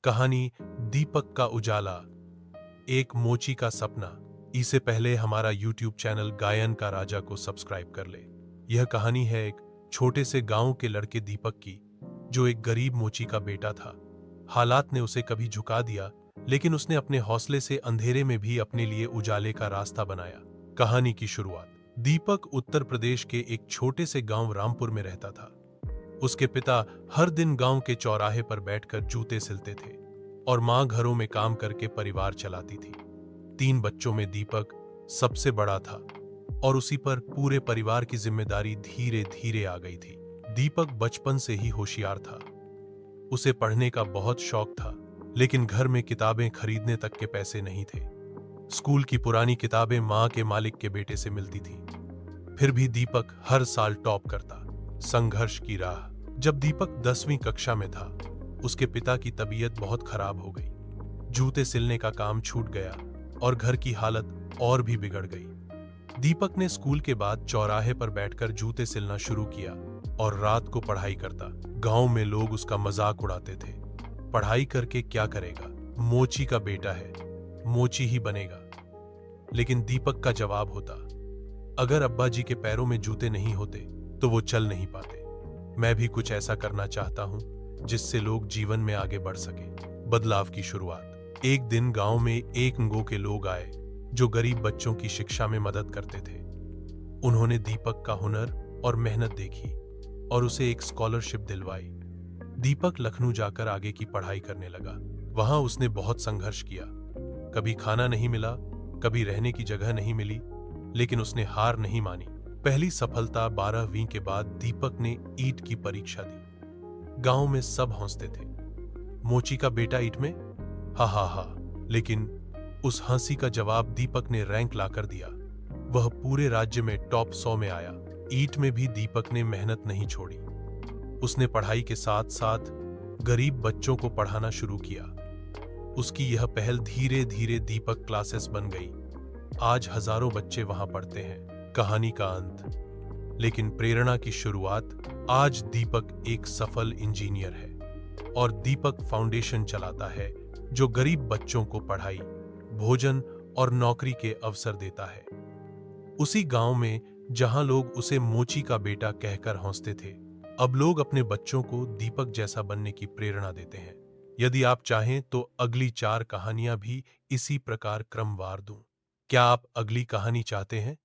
कहानी दीपक का उजाला, एक मोची का सपना। इससे पहले हमारा यूट्यूब चैनल गायन का राजा को सब्सक्राइब कर ले। यह कहानी है एक छोटे से गांव के लड़के दीपक की, जो एक गरीब मोची का बेटा था। हालात ने उसे कभी झुका दिया, लेकिन उसने अपने हौसले से अंधेरे में भी अपने लिए उजाले का रास्ता बनाया। कहानी की शुरुआत। दीपक उत्तर प्रदेश के एक छोटे से गांव रामपुर में रहता था। उसके पिता हर दिन गांव के चौराहे पर बैठकर जूते सिलते थे और मां घरों में काम करके परिवार चलाती थी। 3 बच्चों में दीपक सबसे बड़ा था और उसी पर पूरे परिवार की जिम्मेदारी धीरे धीरे आ गई थी। दीपक बचपन से ही होशियार था। उसे पढ़ने का बहुत शौक था, लेकिन घर में किताबें खरीदने तक के पैसे नहीं थे। स्कूल की पुरानी किताबें मां के मालिक के बेटे से मिलती थी। फिर भी दीपक हर साल टॉप करता। संघर्ष की राह। जब दीपक 10वीं कक्षा में था, उसके पिता की तबीयत बहुत खराब हो गई। जूते सिलने का काम छूट गया और घर की हालत और भी बिगड़ गई। दीपक ने स्कूल के बाद चौराहे पर बैठकर जूते सिलना शुरू किया और रात को पढ़ाई करता। गांव में लोग उसका मजाक उड़ाते थे। पढ़ाई करके क्या करेगा, मोची का बेटा है, मोची ही बनेगा। लेकिन दीपक का जवाब होता, अगर अब्बा जी के पैरों में जूते नहीं होते तो वो चल नहीं पाते। मैं भी कुछ ऐसा करना चाहता हूं जिससे लोग जीवन में आगे बढ़ सके। बदलाव की शुरुआत। एक दिन गांव में एक गो के लोग आए जो गरीब बच्चों की शिक्षा में मदद करते थे। उन्होंने दीपक का हुनर और मेहनत देखी और उसे एक स्कॉलरशिप दिलवाई। दीपक लखनऊ जाकर आगे की पढ़ाई करने लगा। वहां उसने बहुत संघर्ष किया। कभी खाना नहीं मिला, कभी रहने की जगह नहीं मिली, लेकिन उसने हार नहीं मानी। पहली सफलता 12वीं के बाद दीपक ने ईट की परीक्षा दी। गांव में सब हंसते थे, मोची का बेटा ईट में, हा हा हा। लेकिन उस हंसी का जवाब दीपक ने रैंक लाकर दिया। वह पूरे राज्य में टॉप 100 में आया। ईट में भी दीपक ने मेहनत नहीं छोड़ी। उसने पढ़ाई के साथ साथ गरीब बच्चों को पढ़ाना शुरू किया। उसकी यह पहल धीरे धीरे दीपक क्लासेस बन गई। आज हजारों बच्चे वहां पढ़ते हैं। कहानी का अंत। लेकिन प्रेरणा की शुरुआत। आज दीपक एक सफल इंजीनियर है और दीपक फाउंडेशन चलाता है जो गरीब बच्चों को पढ़ाई, भोजन और नौकरी के अवसर देता है। उसी गांव में जहां लोग उसे मोची का बेटा कहकर हंसते थे, अब लोग अपने बच्चों को दीपक जैसा बनने की प्रेरणा देते हैं। यदि आप चाहें तो अगली 4 कहानियां भी इसी प्रकार क्रमवार दूं। क्या आप अगली कहानी चाहते हैं?